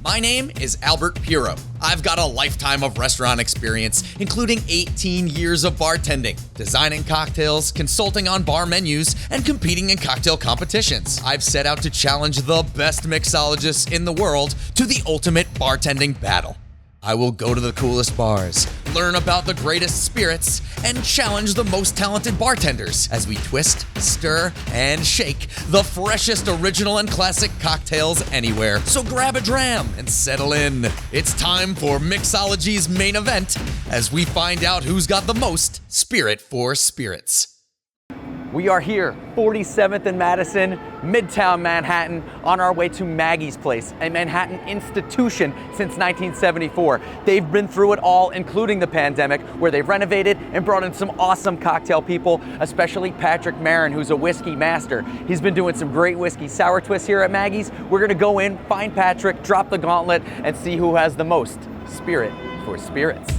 My name is Albert Piro. I've got a lifetime of restaurant experience, including 18 years of bartending, designing cocktails, consulting on bar menus, and competing in cocktail competitions. I've set out to challenge the best mixologists in the world to the ultimate bartending battle. I will go to the coolest bars, learn about the greatest spirits, and challenge the most talented bartenders as we twist, stir, and shake the freshest original and classic cocktails anywhere. So grab a dram and settle in. It's time for Mixology's main event as we find out who's got the most spirit for spirits. We are here, 47th and Madison, Midtown Manhattan, on our way to Maggie's Place, a Manhattan institution since 1974. They've been through it all, including the pandemic, where they've renovated and brought in some awesome cocktail people, especially Patrick Marin, who's a whiskey master. He's been doing some great whiskey sour twists here at Maggie's. We're gonna go in, find Patrick, drop the gauntlet, and see who has the most spirit for spirits.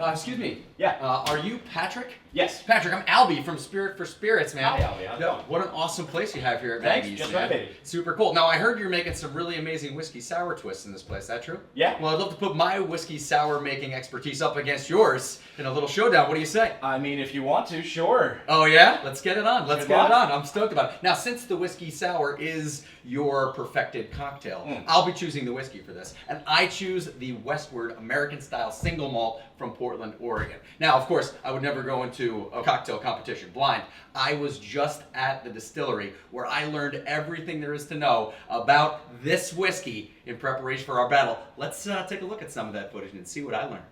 Excuse me. Yeah. Are you Patrick? Yes. Patrick, I'm Albie from Spirit for Spirits, man. Hi, Albie. How's it going? What an awesome place you have here at Thanks. Maggie's. Just man. renovated. Super cool. Now, I heard you're making some really amazing whiskey sour twists in this place. Is that true? Yeah. Well, I'd love to put my whiskey sour making expertise up against yours in a little showdown. What do you say? I mean, if you want to, sure. Oh, yeah? Let's get it on. Let's Good get luck. it on. I'm stoked about it. Now, since the whiskey sour is your perfected cocktail, I'll be choosing the whiskey for this. And I choose the Westward American Style Single Malt from Portland, Oregon. Now, of course, I would never go into a cocktail competition blind. I was just at the distillery where I learned everything there is to know about this whiskey in preparation for our battle. Let's take a look at some of that footage and see what I learned.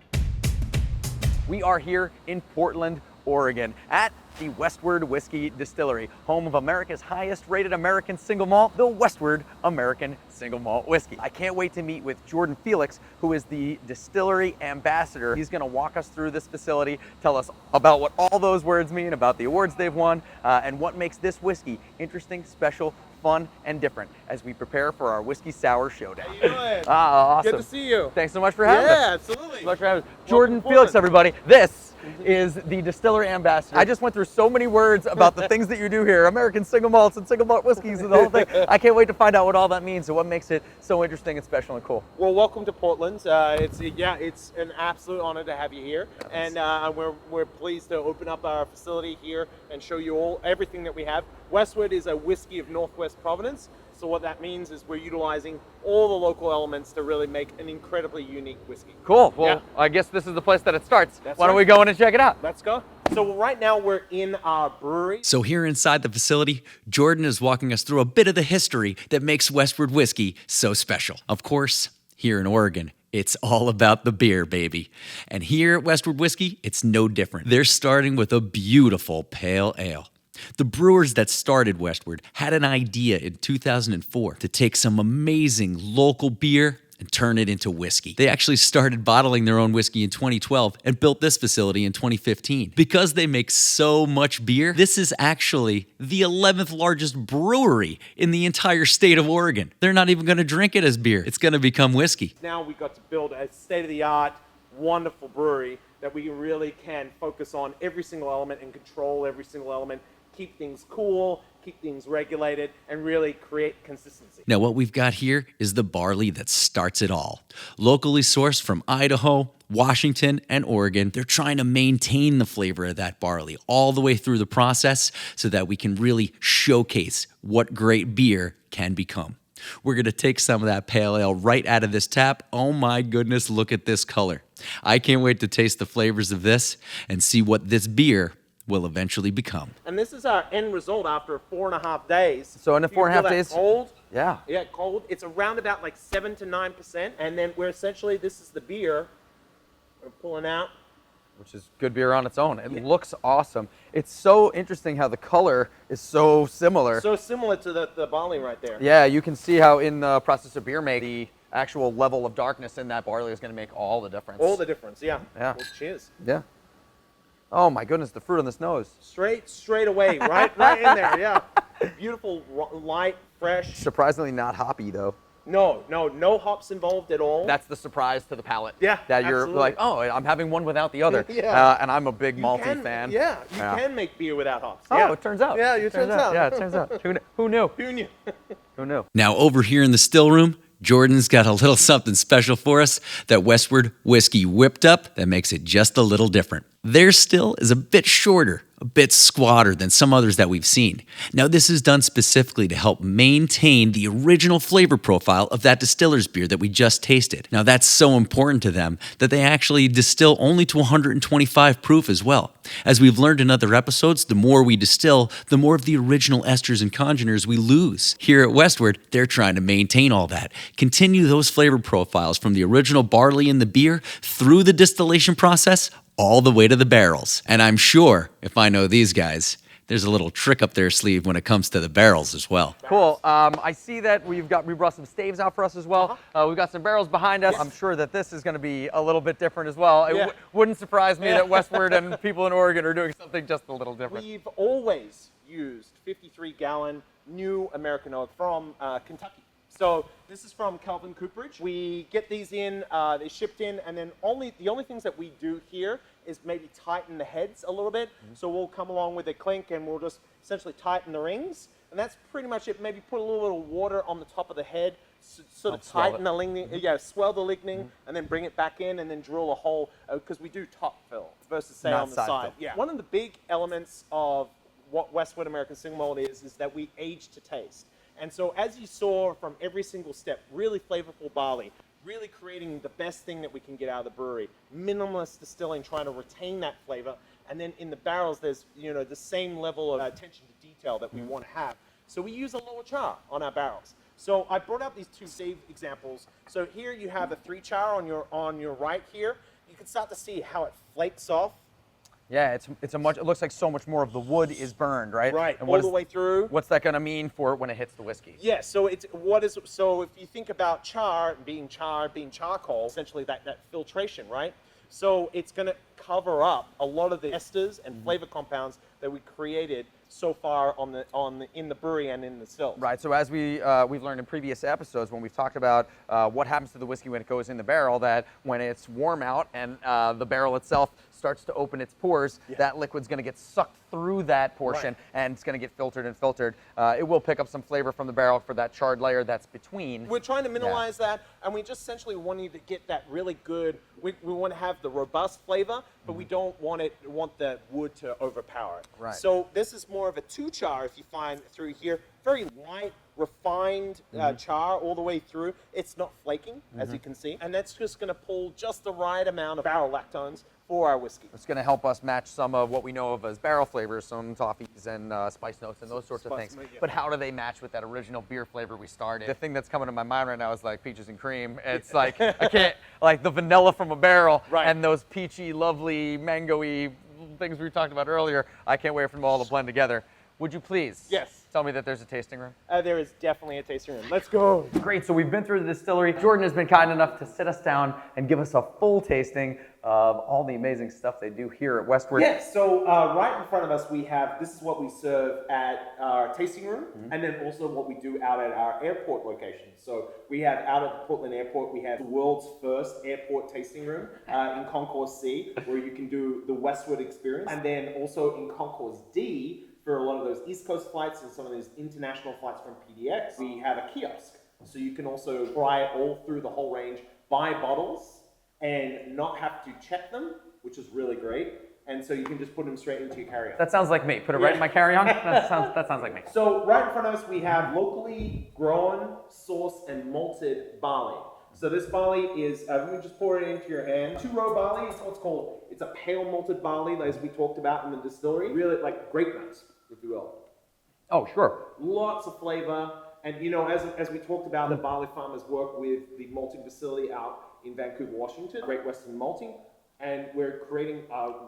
We are here in Portland, Oregon at the Westward Whiskey Distillery, home of America's highest rated American single malt, the Westward American Single Malt Whiskey. I can't wait to meet with Jordan Felix, who is the distillery ambassador. He's gonna walk us through this facility, tell us about what all those words mean, about the awards they've won, and what makes this whiskey interesting, special, fun, and different as we prepare for our whiskey sour showdown. How you doing? Awesome. Good to see you. Thanks so much for having us. Yeah, absolutely. So much for having us. Jordan Welcome Felix, forward. everybody. This is the distillery ambassador. I just went through so many words about the things that you do here, American single malts and single malt whiskeys and the whole thing. I can't wait to find out what all that means and what makes it so interesting and special and cool. Well, welcome to Portland. It's an absolute honor to have you here, and we're pleased to open up our facility here and show you everything that we have. Westward is a whiskey of Northwest Provenance. So what that means is we're utilizing all the local elements to really make an incredibly unique whiskey. Cool. Well, Yeah. I guess this is the place that it starts. That's Why don't right. we go in and check it out? Let's go. So right now we're in our brewery. So here inside the facility, Jordan is walking us through a bit of the history that makes Westward whiskey so special. Of course, here in Oregon, it's all about the beer, baby. And here at Westward Whiskey, it's no different. They're starting with a beautiful pale ale. The brewers that started Westward had an idea in 2004 to take some amazing local beer and turn it into whiskey. They actually started bottling their own whiskey in 2012 and built this facility in 2015. Because they make so much beer, this is actually the 11th largest brewery in the entire state of Oregon. They're not even gonna drink it as beer. It's gonna become whiskey. Now we got to build a state-of-the-art, wonderful brewery that we really can focus on every single element and control every single element, keep things cool, keep things regulated, and really create consistency. Now, what we've got here is the barley that starts it all. Locally sourced from Idaho, Washington, and Oregon, they're trying to maintain the flavor of that barley all the way through the process so that we can really showcase what great beer can become. We're gonna take some of that pale ale right out of this tap. Oh my goodness, look at this color. I can't wait to taste the flavors of this and see what this beer will eventually become. And this is our end result after 4.5 days. So in the You 4.5 feel that days- cold? Yeah. Yeah, cold. It's around about like 7 to 9%. And then we're essentially, this is the beer we're pulling out. Which is good beer on its own. It looks awesome. It's so interesting how the color is so similar. So similar to the barley right there. Yeah, you can see how in the process of beer making, the actual level of darkness in that barley is going to make all the difference. All the difference, yeah. Yeah. Well, cheers. Yeah. Oh my goodness, the fruit on this nose. Straight away, right in there, yeah. Beautiful, light, fresh. Surprisingly not hoppy though. No hops involved at all. That's the surprise to the palate. Yeah, That you're absolutely. like, oh, I'm having one without the other. Yeah. And I'm a big malty fan. Yeah, you can make beer without hops. Oh, Yeah. it turns out. Yeah, it turns out. Yeah, it turns out. Who knew? Who knew? Who knew? Now, over here in the still room, Jordan's got a little something special for us that Westward whiskey whipped up that makes it just a little different. Their still is a bit shorter, a bit squatter than some others that we've seen. Now, this is done specifically to help maintain the original flavor profile of that distiller's beer that we just tasted. Now, that's so important to them that they actually distill only to 125 proof as well. As we've learned in other episodes, the more we distill, the more of the original esters and congeners we lose. Here at Westward, they're trying to maintain all that, continue those flavor profiles from the original barley in the beer through the distillation process all the way to the barrels. And I'm sure, if I know these guys, there's a little trick up their sleeve when it comes to the barrels as well. Cool. I see that we brought some staves out for us as well. We've got some barrels behind us. I'm sure that this is going to be a little bit different as well. It wouldn't surprise me that Westward and people in Oregon are doing something just a little different. We've always used 53-gallon new American oak from Kentucky. So this is from Calvin Cooperage. We get these in, they're shipped in, and then the only things that we do here is maybe tighten the heads a little bit. So we'll come along with a clink and we'll just essentially tighten the rings. And that's pretty much it. Maybe put a little bit of water on the top of the head, sort of tighten the ligning, swell the ligning, and then bring it back in and then drill a hole, because we do top fill versus say Not on the side side. fill. Yeah. One of the big elements of what Westwood American Single Malt is that we age to taste. And so as you saw from every single step, really flavorful barley, really creating the best thing that we can get out of the brewery, minimalist distilling, trying to retain that flavor. And then in the barrels, there's the same level of attention to detail that we want to have. So we use a lower char on our barrels. So I brought out these two stave examples. So here you have a 3 char on your right here. You can start to see how it flakes off. Yeah, it looks like so much more of the wood is burned, right? Right, And all the way through. What's that going to mean for when it hits the whiskey? Yeah, so if you think about char being charcoal, essentially that filtration, right? So it's going to cover up a lot of the esters and flavor compounds that we created so far in the brewery and in the still. Right. So as we've learned in previous episodes when we've talked about what happens to the whiskey when it goes in the barrel, that when it's warm out and the barrel itself starts to open its pores, that liquid's going to get sucked through that portion and it's going to get filtered and filtered. It will pick up some flavor from the barrel for that charred layer that's between. We're trying to minimize that, and we just essentially want you to get that really good. We want to have the robust flavor, but we don't want the wood to overpower it. Right. So this is more of a 2 char, if you find through here, very light, refined char all the way through. It's not flaking, as you can see, and that's just going to pull just the right amount of barrel lactones for our whiskey. It's going to help us match some of what we know of as barrel flavors, some toffees and spice notes and those sorts of things. But how do they match with that original beer flavor we started? The thing that's coming to my mind right now is like peaches and cream. It's like, I can't, like the vanilla from a barrel and those peachy, lovely, mango-y things we talked about earlier. I can't wait for them all to blend together. Would you please tell me that there's a tasting room? There is definitely a tasting room. Let's go. Great, so we've been through the distillery. Jordan has been kind enough to sit us down and give us a full tasting of all the amazing stuff they do here at Westward. Yeah, so right in front of us this is what we serve at our tasting room, and then also what we do out at our airport location. So we have out at the Portland Airport, we have the world's first airport tasting room in Concourse C, where you can do the Westward experience. And then also in Concourse D, for a lot of those East Coast flights and some of those international flights from PDX, we have a kiosk. So you can also try it all through the whole range, buy bottles, and not have to check them, which is really great. And so you can just put them straight into your carry-on. That sounds like me. Put it right in my carry-on? That sounds like me. So right in front of us, we have locally grown, sourced, and malted barley. So this barley is, you just pour it into your hand. 2-row barley is what's called. It's a pale malted barley, as we talked about in the distillery. Really like grape nuts, if you will. Oh, sure. Lots of flavor. And as we talked about, the barley farmers work with the malting facility out in Vancouver, Washington, Great Western Malting. And we're creating,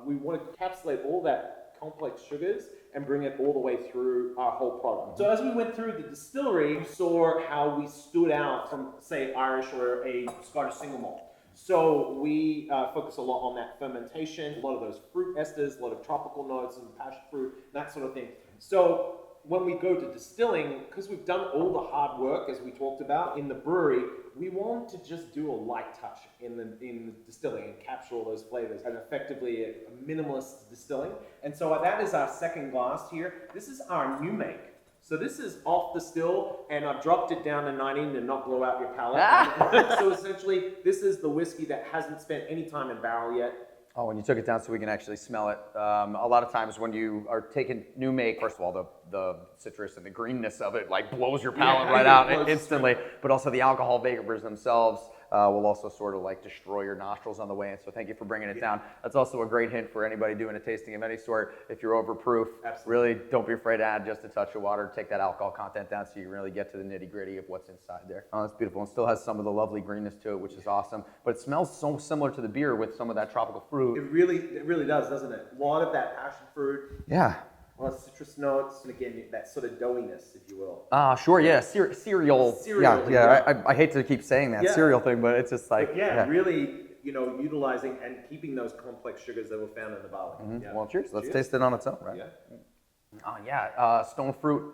we want to encapsulate all that complex sugars and bring it all the way through our whole product. So as we went through the distillery, you saw how we stood out from, say, Irish or a Scottish single malt. So we focus a lot on that fermentation, a lot of those fruit esters, a lot of tropical notes and passion fruit, that sort of thing. So when we go to distilling, because we've done all the hard work as we talked about in the brewery, we want to just do a light touch in the distilling and capture all those flavors and effectively a minimalist distilling. And so that is our second glass here. This is our new make. So this is off the still, and I've dropped it down to 19 to not blow out your palate. So essentially, this is the whiskey that hasn't spent any time in barrel yet. Oh, and you took it down so we can actually smell it. A lot of times when you are taking new make, first of all, the citrus and the greenness of it like blows your palate right out instantly, but also the alcohol vapors themselves will also sort of like destroy your nostrils on the way in. So thank you for bringing it down. That's also a great hint for anybody doing a tasting of any sort. If you're overproof, really don't be afraid to add just a touch of water. Take that alcohol content down so you really get to the nitty gritty of what's inside there. Oh, that's beautiful. And still has some of the lovely greenness to it, which is awesome. But it smells so similar to the beer with some of that tropical fruit. It really does, doesn't it? A lot of that passion fruit. Yeah. A lot of citrus notes, and again, that sort of doughiness, if you will. Sure, yeah, cereal. Yeah. I hate to keep saying that cereal thing, but it's just like really, utilizing and keeping those complex sugars that were found in the barley. Mm-hmm. Yeah. Well, cheers. Let's taste it on its own, right? Stone fruit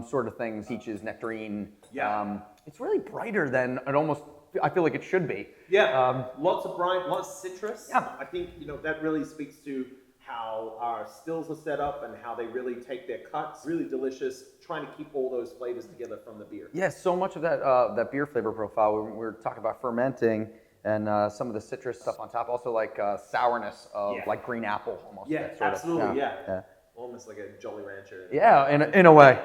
sort of things, peaches, nectarine. Yeah. It's really brighter than it almost. I feel like it should be. Yeah. Lots of bright, lots of citrus. Yeah. I think that really speaks to how our stills are set up and how they really take their cuts. Really delicious, trying to keep all those flavors together from the beer. Yeah, so much of that beer flavor profile, we were talking about fermenting and some of the citrus stuff on top, also like sourness of like green apple almost. Yeah, absolutely, yeah. Almost like a Jolly Rancher. Yeah, in a way.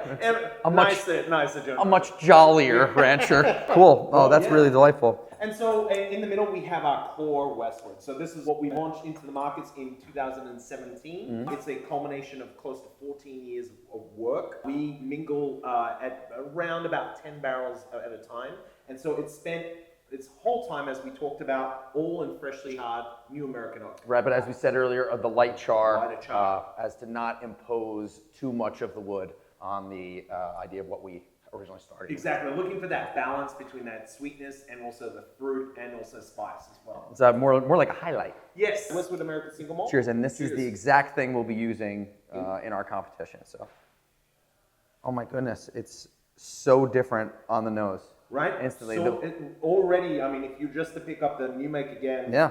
A much jollier Rancher. Cool. Oh, that's really delightful. And so in the middle, we have our core Westward. So this is what we launched into the markets in 2017. Mm-hmm. It's a culmination of close to 14 years of work. We mingle at around about 10 barrels at a time. And so it spent its whole time, as we talked about, all in freshly hard New American oak. Right, but as we said earlier, the light char. As to not impose too much of the wood on the idea of what we originally started. Exactly, looking for that balance between that sweetness and also the fruit and also spice as well. It's more like a highlight. Yes, Westwood American Single Malt. Cheers, and this is the exact thing we'll be using in our competition. So, oh my goodness, it's so different on the nose. Right? Instantly. So already, I mean, if you just to pick up the new make again. Yeah.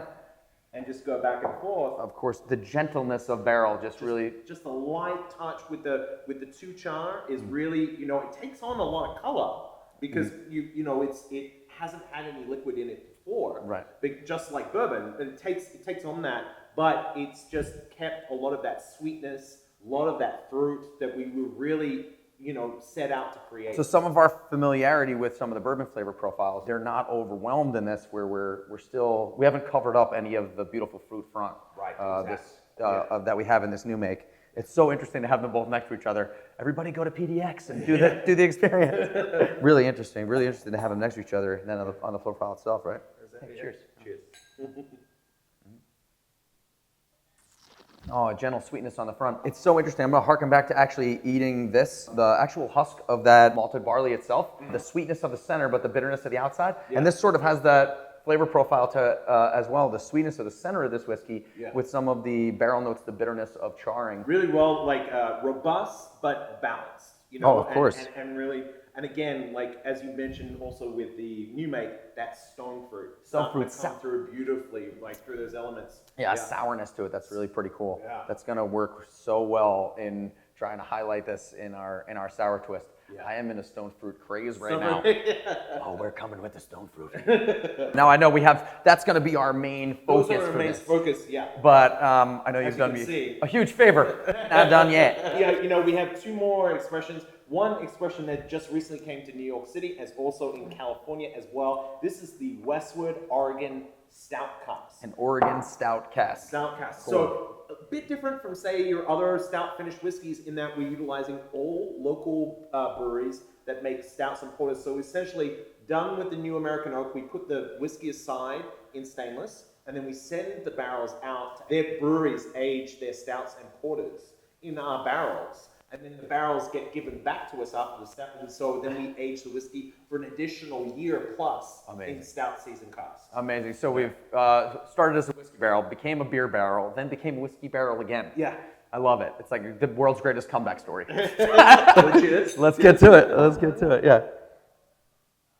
And just go back and forth. Of course, the gentleness of barrel just really. Just a light touch with the two char is really, it takes on a lot of color because it hasn't had any liquid in it before. Right. But just like bourbon, it takes on that, but it's just kept a lot of that sweetness, a lot of that fruit that we were really set out to create. So some of our familiarity with some of the bourbon flavor profiles, they're not overwhelmed in this where we haven't covered up any of the beautiful fruit front that we have in this new make. It's so interesting to have them both next to each other. Everybody go to PDX and do the experience. Really interesting to have them next to each other and then on the profile itself, right? Cheers. Cheers. Oh, a gentle sweetness on the front. It's so interesting. I'm going to harken back to actually eating this, the actual husk of that malted barley itself, the sweetness of the center, but the bitterness of the outside. Yeah. And this sort of has that flavor profile to as well, the sweetness of the center of this whiskey with some of the barrel notes, the bitterness of charring. Really well, robust, but balanced. Oh, of course. And really, and again, like as you mentioned also with the new make, that stone fruit. Stone fruit comes through beautifully, through those elements. Yeah, sourness to it. That's really pretty cool. Yeah. That's going to work so well in trying to highlight this in our sour twist. Yeah. I am in a stone fruit craze right now. Oh, we're coming with the stone fruit. Now I know that's going to be our main focus. Those are our main focus, yeah. But I know you've done me a huge favor. Not done yet. Yeah, we have two more expressions. One expression that just recently came to New York City, as also in California as well. This is the Westwood Oregon Stout Cask. An Oregon Stout Cask. Stout Cask. Cool. So a bit different from, say, your other stout finished whiskeys in that we're utilizing all local breweries that make stouts and porters. So essentially, done with the New American Oak, we put the whiskey aside in stainless, and then we send the barrels out. Their breweries age their stouts and porters in our barrels. And then the barrels get given back to us after the stout. And so then we age the whiskey for an additional year plus in stout season casks. Amazing. So we've started as a whiskey barrel, became a beer barrel, then became a whiskey barrel again. Yeah. I love it. It's like the world's greatest comeback story. Cheers. Let's get to it. Let's get to it. Yeah.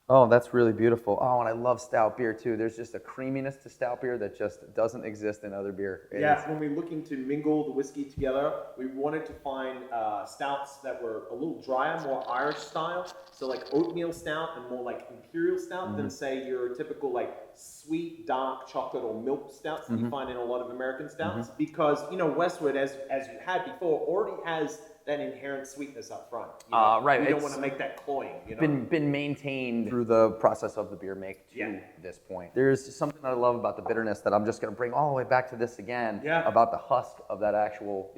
Oh, that's really beautiful. Oh, and I love stout beer too. There's just a creaminess to stout beer that just doesn't exist in other beer. Yeah, when we're looking to mingle the whiskey together, we wanted to find stouts that were a little drier, more Irish style. So like oatmeal stout and more like imperial stout than say your typical like sweet, dark chocolate or milk stouts that you find in a lot of American stouts. Because, you know, Westwood, as you had before, already has that inherent sweetness up front. You know? Right. We don't want to make that cloying. You know? Been maintained through the process of the beer make to this point. There's something I love about the bitterness that I'm just going to bring all the way back to this again. Yeah. About the husk of that actual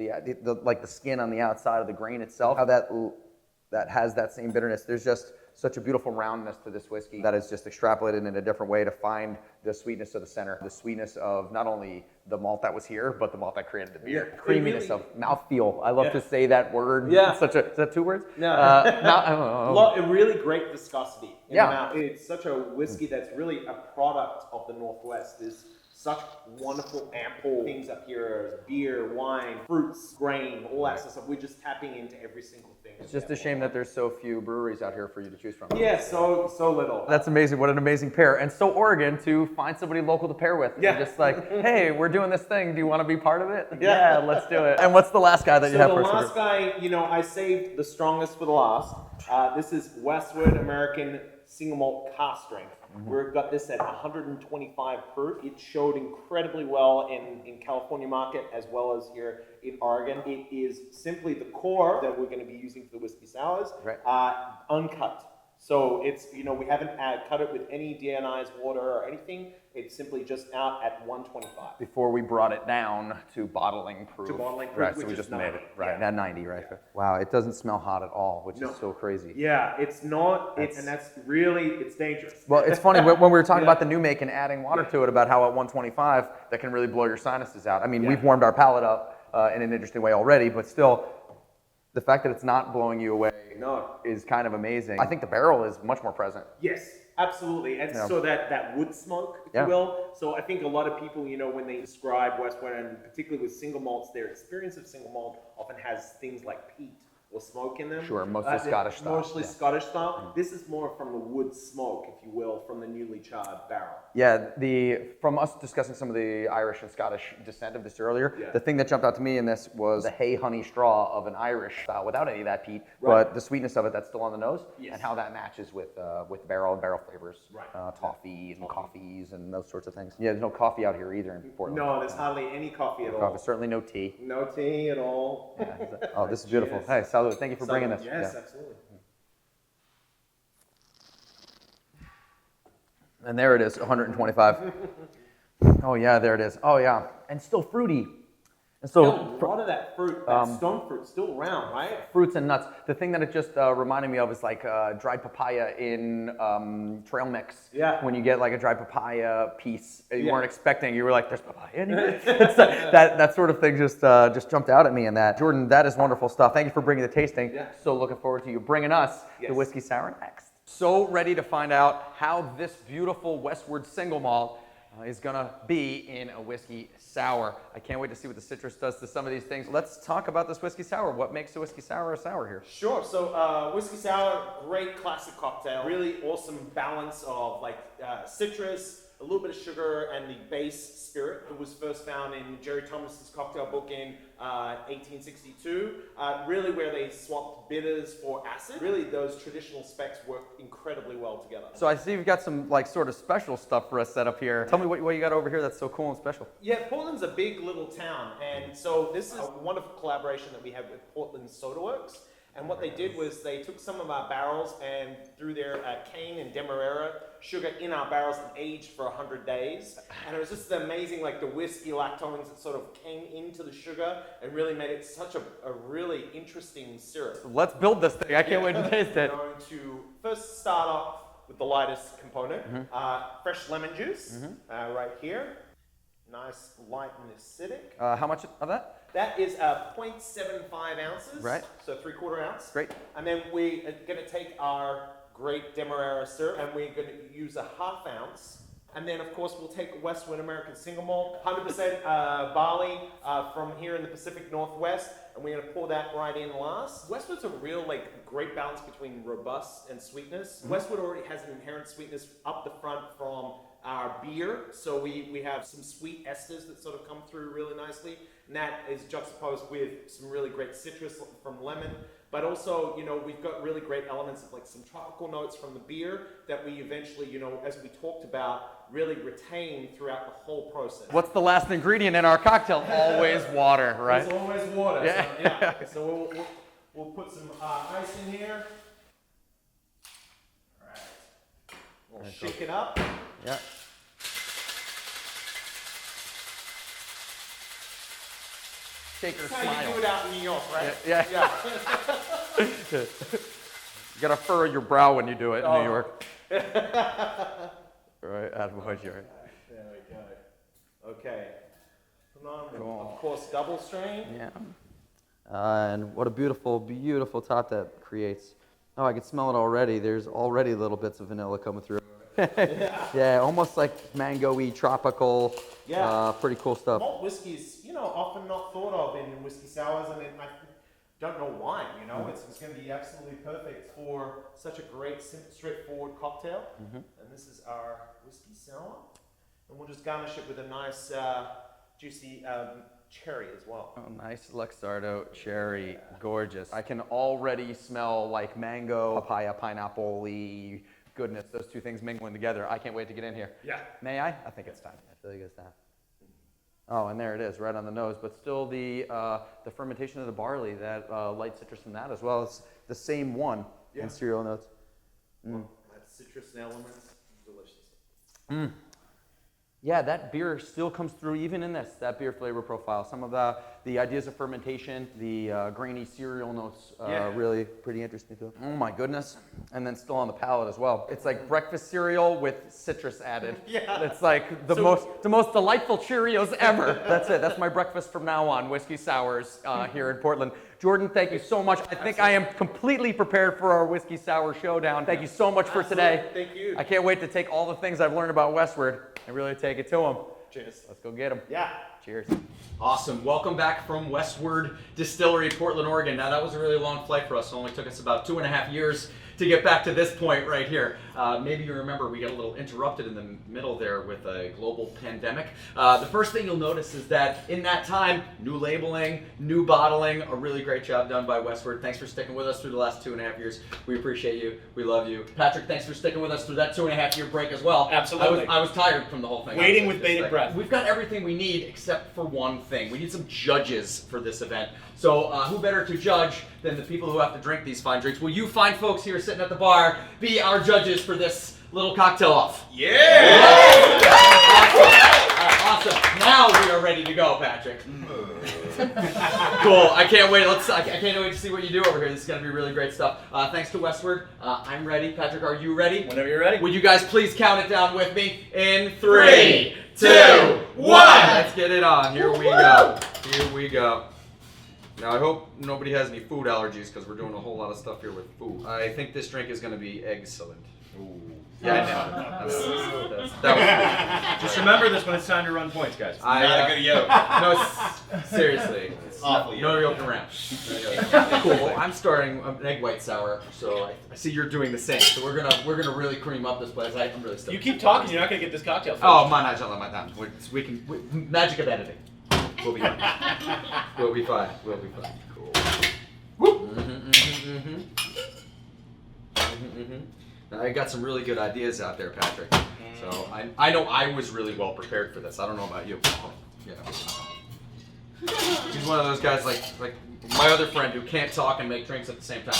like the skin on the outside of the grain itself. How that has that same bitterness. There's just such a beautiful roundness to this whiskey that is just extrapolated in a different way to find the sweetness of the center, the sweetness of not only the malt that was here, but the malt that created the beer. Yeah. Creaminess of mouthfeel. I love to say that word. Yeah. Is that 2 words? No. A really great viscosity in the mouth. It's such a whiskey that's really a product of the Northwest. There's such wonderful, ample things up here: beer, wine, fruits, grain, all that stuff. We're just tapping into every single thing. It's just a shame that there's so few breweries out here for you to choose from. Yeah, so little. That's amazing. What an amazing pair. And so Oregon to find somebody local to pair with. Yeah. Just like, hey, we're doing this thing. Do you want to be part of it? Yeah, let's do it. And what's the last guy that you have So for the us? last guy, you know, I saved the strongest for the last. This is Westwood American Single Malt Cask Strength. We've got this at 125 proof. It showed incredibly well in California market as well as here in Oregon. It is simply the core that we're going to be using for the whiskey sours, uncut. So it's, you know, we haven't cut it with any deionized water or anything. It's simply just out at 125. Before we brought it down to bottling proof. Right, so we just made it. Right, at 90, right? Yeah. Wow, it doesn't smell hot at all, which is so crazy. Yeah, it's not, and that's really, it's dangerous. Well, it's funny, when we were talking about the new make and adding water to it, about how at 125, that can really blow your sinuses out. I mean, we've warmed our palate up in an interesting way already, but still, the fact that it's not blowing you away is kind of amazing. I think the barrel is much more present. Yes, absolutely. And so that wood smoke, if you will. So I think a lot of people, you know, when they describe Westwood, and particularly with single malts, their experience of single malt often has things like peat or smoke in them. Sure, mostly Scottish style. Mostly Scottish style. This is more from the wood smoke, if you will, from the newly charred barrel. Yeah, from us discussing some of the Irish and Scottish descent of this earlier, the thing that jumped out to me in this was the hay honey straw of an Irish style without any of that peat, but the sweetness of it that's still on the nose, and how that matches with barrel and barrel flavors, toffee and coffees and those sorts of things. Yeah, there's no coffee out here either in Portland. No, there's hardly any coffee at all. Certainly no tea. No tea at all. Oh, this is beautiful. Hey, salud. Thank you for bringing this. Yes, absolutely. And there it is, 125. Oh yeah, there it is. Oh yeah, and still fruity. And so a lot of that fruit, that stone fruit, still around, right? Fruits and nuts. The thing that it just reminded me of is like dried papaya in trail mix. Yeah. When you get like a dried papaya piece, you weren't expecting. You were like, "There's papaya in here." that sort of thing just jumped out at me in that. Jordan, that is wonderful stuff. Thank you for bringing the tasting. Yeah. So looking forward to you bringing us the whiskey sour next. So ready to find out how this beautiful Westward single malt is gonna be in a whiskey sour. I can't wait to see what the citrus does to some of these things. Let's talk about this whiskey sour. What makes a whiskey sour a sour here? Sure. So whiskey sour, great classic cocktail. Really awesome balance of like citrus, a little bit of sugar, and the base spirit. It was first found in Jerry Thomas's cocktail book in 1862. Really where they swapped bitters for acid. Really those traditional specs work incredibly well together. So I see you've got some like sort of special stuff for us set up here. Tell me what you got over here that's so cool and special. Yeah, Portland's a big little town, and so this is a wonderful collaboration that we have with Portland Soda Works. And what they did was they took some of our barrels and threw their cane and demerara sugar in our barrels and aged for 100 days. And it was just amazing, like the whiskey lactones that sort of came into the sugar and really made it such a really interesting syrup. Let's build this thing. I can't wait to taste it. I'm going to first start off with the lightest component, fresh lemon juice right here. Nice, light and acidic. How much of that? That is 0.75 ounces. Right. So 3/4 ounce. Great. And then we are going to take our great demerara syrup and we're going to use a 1/2 ounce And then, of course, we'll take Westwood American Single Malt, 100% barley from here in the Pacific Northwest, and we're going to pour that right in last. Westwood's a real, great balance between robust and sweetness. Westwood already has an inherent sweetness up the front from our beer, so we have some sweet esters that sort of come through really nicely, and that is juxtaposed with some really great citrus from lemon. But also, we've got really great elements of some tropical notes from the beer that we eventually, as we talked about, really retain throughout the whole process. What's the last ingredient in our cocktail? Always water, right? It's always water. Yeah. So we'll put some ice in here. All right. We'll shake it up. Yeah. Shaker That's how smile. you do it out in New York, right? Yeah. You gotta furrow your brow when you do it in New York. Right, attaboy, Jerry. There we go. Okay. Cool. Of course, double strain. Yeah. And what a beautiful, beautiful top that creates. Oh, I can smell it already. There's already little bits of vanilla coming through. Yeah, almost like mango-y, tropical. Yeah. Pretty cool stuff. Malt whiskey's, often not thought of in whiskey sours, and I don't know why. It's going to be absolutely perfect for such a great, simple, straightforward cocktail. And this is our whiskey sour, and we'll just garnish it with a nice, juicy cherry as well. Oh, nice Luxardo cherry, gorgeous. I can already smell mango, papaya, pineapple-y goodness. Those two things mingling together. I can't wait to get in here. Yeah. May I? I think it's time. I feel like it's time. Oh, and there it is, right on the nose. But still the fermentation of the barley, that light citrus from that as well. It's the same one in cereal notes. That citrus elements, delicious. Yeah, that beer still comes through even in this, that beer flavor profile. Some of the ideas of fermentation, the grainy cereal notes, really pretty interesting too. Oh my goodness. And then still on the palate as well. It's like breakfast cereal with citrus added. Yeah. It's like the most delightful Cheerios ever. That's it. That's my breakfast from now on, whiskey sours here in Portland. Jordan, thank you so much. I think I am completely prepared for our whiskey sour showdown. Thank you so much for today. Thank you. I can't wait to take all the things I've learned about Westward and really take it to them. Cheers. Let's go get them. Yeah. Cheers. Awesome. Welcome back from Westward Distillery, Portland, Oregon. Now, that was a really long flight for us. It only took us about 2.5 years to get back to this point right here. Maybe you remember we got a little interrupted in the middle there with a global pandemic. The first thing you'll notice is that in that time, new labeling, new bottling, a really great job done by Westward. Thanks for sticking with us through the last 2.5 years. We appreciate you. We love you. Patrick, thanks for sticking with us through that 2.5 year break as well. Absolutely. I was tired from the whole thing. Waiting with bated breath. We've got everything we need except for one thing. We need some judges for this event. So who better to judge than the people who have to drink these fine drinks? Will you fine folks here sitting at the bar be our judges for this little cocktail off? Yeah! Awesome. Now we are ready to go, Patrick. Cool. I can't wait. I can't wait to see what you do over here. This is going to be really great stuff. Thanks to Westward. I'm ready. Patrick, are you ready? Whenever you're ready. Would you guys please count it down with me in 3, 2, 1. Let's get it on. Here we go. Here we go. Now, I hope nobody has any food allergies because we're doing a whole lot of stuff here with food. I think this drink is going to be excellent. Ooh. Yeah, I know. That was Just remember this when it's time to run points, guys. Not a good yolk. No, seriously. It's awful no yolk around. Cool. I'm starting an egg white sour, so I see you're doing the same. So we're gonna really cream up this place. I'm really stoked. You keep talking, you're not going to get this cocktail finished. Oh, my time. Magic of editing. We'll be fine. We'll be fine. Cool. Whoop. Now, I got some really good ideas out there, Patrick. So I know I was really well prepared for this. I don't know about you. Yeah. He's one of those guys like my other friend who can't talk and make drinks at the same time.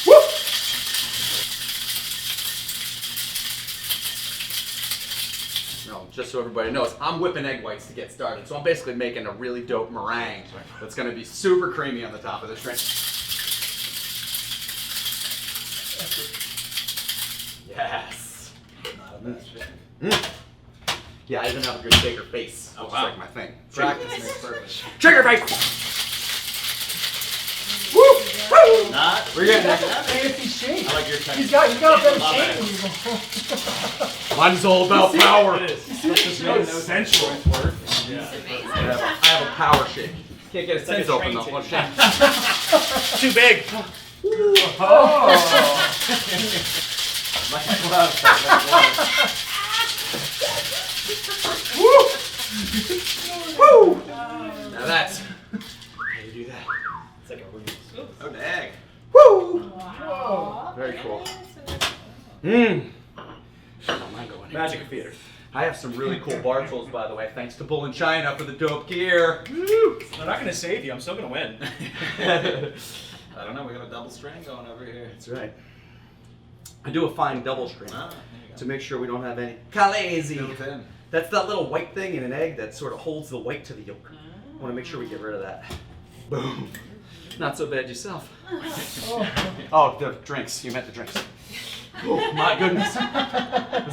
Woo! No, just so everybody knows, I'm whipping egg whites to get started. So I'm basically making a really dope meringue that's going to be super creamy on the top of this drink. Yes. Yeah, I even have a good shaker face. Oh, Which wow. is like my thing. Shaker Practice makes perfect. Trigger face! Woo! Woo! Not. We're getting there. Fancy shape. I like your technique. He's got a better Lot shape better. than you. Mine's all about power. It is. Just made no sensual. Yeah. I have a power shake. Can't get a sense open though. What a shame. Too big. Woo! Now that's how you do that. It's like a ruse. Oh, dang. Woo! Whoa. Very cool. Mmm. Don't mind going here. Magic of theater. I have some really cool bar tools, by the way. Thanks to Bull in China for the dope gear. Woo! They're not going to save you. I'm still going to win. I don't know, we got a double strain going over here. That's right. I do a fine double strain Ah, there you to make sure we don't have any calazi. go. Built in. That's that little white thing in an egg that sort of holds the white to the yolk. I want to make sure we get rid of that. Boom. Not so bad yourself. Oh, the drinks. You meant the drinks. Oh, my goodness. Is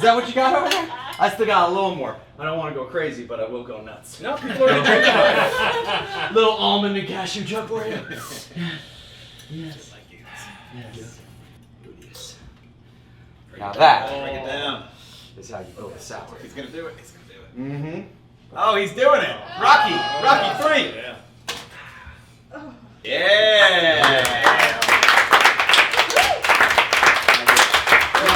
that what you got over there? I still got a little more. I don't want to go crazy, but I will go nuts. No, people are going to drink it. Little almond and cashew jug for you. Yes. Yes. Yes. Now that Bring it down. is how you build a sour. He's gonna do it. He's gonna do it. Mm-hmm. Oh, he's doing it. Rocky. Rocky 3. Yeah. Yeah.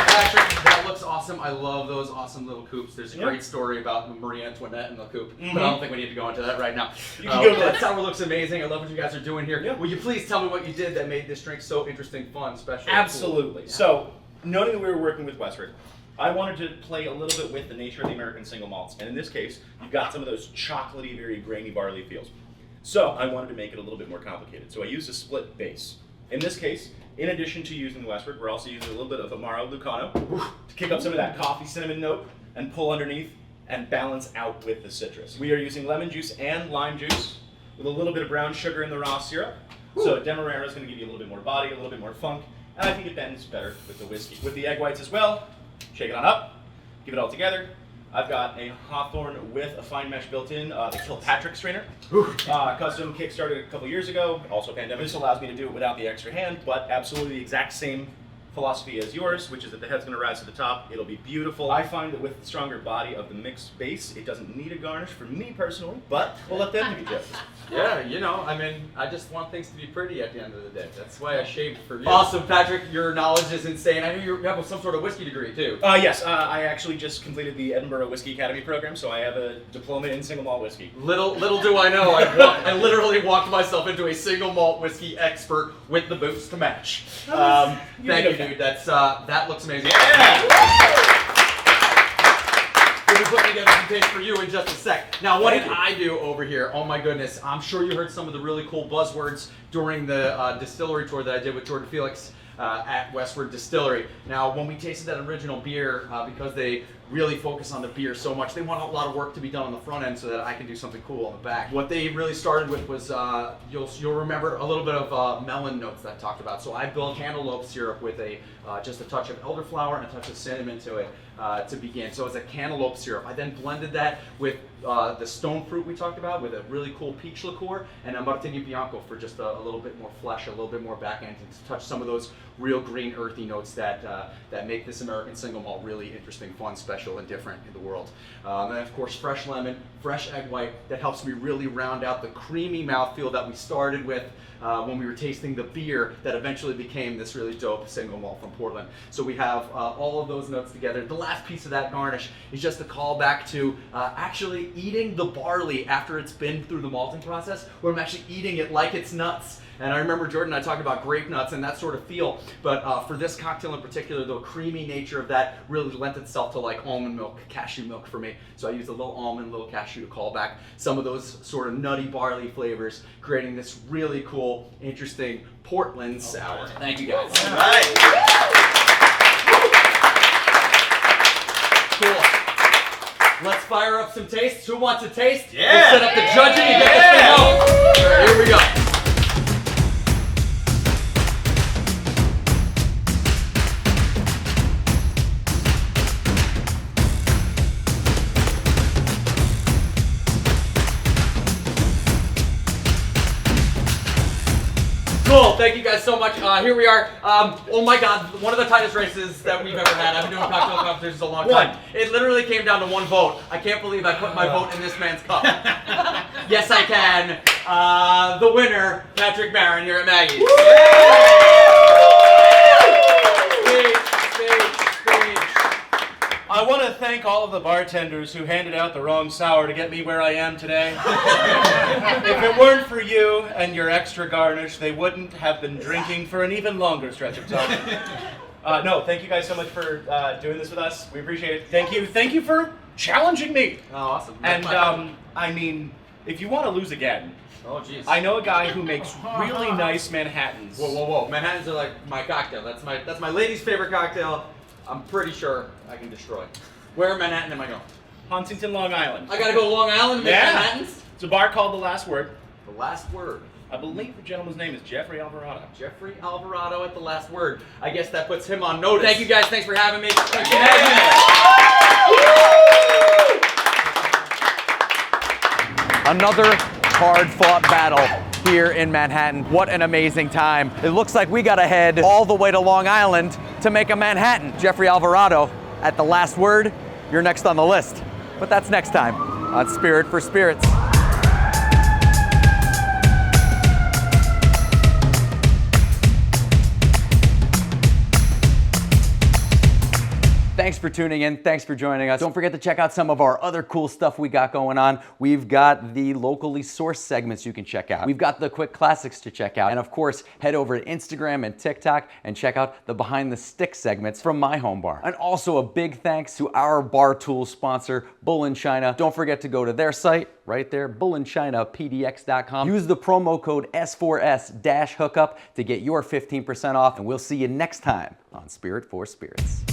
Patrick, that looks awesome. I love those awesome little coupes. There's a Yeah. great story about Marie Antoinette and the coupe, Mhm. but I don't think we need to go into that right now. You can go that there. sour looks amazing. I love what you guys are doing here. Yeah. Will you please tell me what you did that made this drink so interesting, fun, special? Absolutely. Cool? So, noting that we were working with Westford, I wanted to play a little bit with the nature of the American single malts. And in this case, you've got some of those chocolatey, very grainy barley feels. So, I wanted to make it a little bit more complicated. So, I used a split base. In this case, in addition to using the Westford, we're also using a little bit of Amaro Lucano to kick up some of that coffee cinnamon note and pull underneath and balance out with the citrus. We are using lemon juice and lime juice with a little bit of brown sugar in the raw syrup. So Demerara is going to give you a little bit more body, a little bit more funk, and I think it bends better with the whiskey. With the egg whites as well, shake it on up, give it all together. I've got a Hawthorne with a fine mesh built in, the Kilpatrick strainer. Custom kickstarted a couple years ago, also pandemic. This allows me to do it without the extra hand, but absolutely the exact same philosophy as yours, which is that the head's going to rise to the top. It'll be beautiful. I find that with the stronger body of the mixed base, it doesn't need a garnish for me personally, but we'll let them be judges. Yeah, you know, I mean, I just want things to be pretty at the end of the day. That's why I shaved for you. Awesome, Patrick. Your knowledge is insane. I know you have some sort of whiskey degree, too. Yes, I actually just completed the Edinburgh Whiskey Academy program, so I have a diploma in single malt whiskey. Little do I know, I literally walked myself into a single malt whiskey expert with the boots to match. Thank you, dude. That looks amazing. We'll be putting together some taste for you in just a sec. Now, what did I do over here? Oh my goodness, I'm sure you heard some of the really cool buzzwords during the distillery tour that I did with Jordan Felix at Westward Distillery. Now, when we tasted that original beer, because they really focus on the beer so much, they want a lot of work to be done on the front end so that I can do something cool on the back. What they really started with was, you'll remember a little bit of melon notes that I talked about. So I built cantaloupe syrup with just a touch of elderflower and a touch of cinnamon to it to begin. So it's a cantaloupe syrup. I then blended that with the stone fruit we talked about with a really cool peach liqueur and a Martini Bianco for just a little bit more flesh, a little bit more back end to touch some of those real green earthy notes that make this American single malt really interesting, fun, special, and different in the world. And of course, fresh lemon, fresh egg white, that helps me really round out the creamy mouthfeel that we started with when we were tasting the beer that eventually became this really dope single malt from Portland. So we have all of those notes together. The last piece of that garnish is just a call back to actually eating the barley after it's been through the malting process, where I'm actually eating it like it's nuts. And I remember Jordan and I talked about grape nuts and that sort of feel, but for this cocktail in particular, the creamy nature of that really lent itself to like almond milk, cashew milk for me. So I used a little almond, a little cashew to call back some of those sort of nutty barley flavors, creating this really cool, interesting Portland sour. Thank you guys. All right. Cool. Let's fire up some tastes. Who wants a taste? Yeah. We'll set up the judging and get this thing going. All right, here we go. Cool, thank you guys so much. Here we are. Oh my God, one of the tightest races that we've ever had. I've been doing cocktail competitions a long time. It literally came down to one vote. I can't believe I put my vote in this man's cup. Yes, I can. The winner, Patrick Barron here at Maggie's. I want to thank all of the bartenders who handed out the wrong sour to get me where I am today. If it weren't for you and your extra garnish, they wouldn't have been drinking for an even longer stretch of time. No, thank you guys so much for doing this with us. We appreciate it. Thank you for challenging me. Oh, awesome. And I mean, if you want to lose again, oh jeez. I know a guy who makes really nice Manhattans. Whoa, whoa, whoa! Manhattans are like my cocktail. That's my lady's favorite cocktail. I'm pretty sure I can destroy. Where in Manhattan am I going? Huntington, Long Island. I gotta go to Long Island and make Manhattans? It's a bar called The Last Word. The Last Word. I believe the gentleman's name is Jeffrey Alvarado. Jeffrey Alvarado at The Last Word. I guess that puts him on notice. Thank you guys. Thanks for having me. Thanks for having me. Another hard-fought battle here in Manhattan. What an amazing time. It looks like we gotta head all the way to Long Island to make a Manhattan. Jeffrey Alvarado at The Last Word. You're next on the list. But that's next time on Spirit for Spirits. Thanks for tuning in. Thanks for joining us. Don't forget to check out some of our other cool stuff we got going on. We've got the locally sourced segments you can check out. We've got the quick classics to check out. And of course, head over to Instagram and TikTok and check out the behind the stick segments from my home bar. And also a big thanks to our bar tools sponsor, Bull & China. Don't forget to go to their site right there, bullandchinapdx.com. Use the promo code S4S-hookup to get your 15% off. And we'll see you next time on Spirit for Spirits.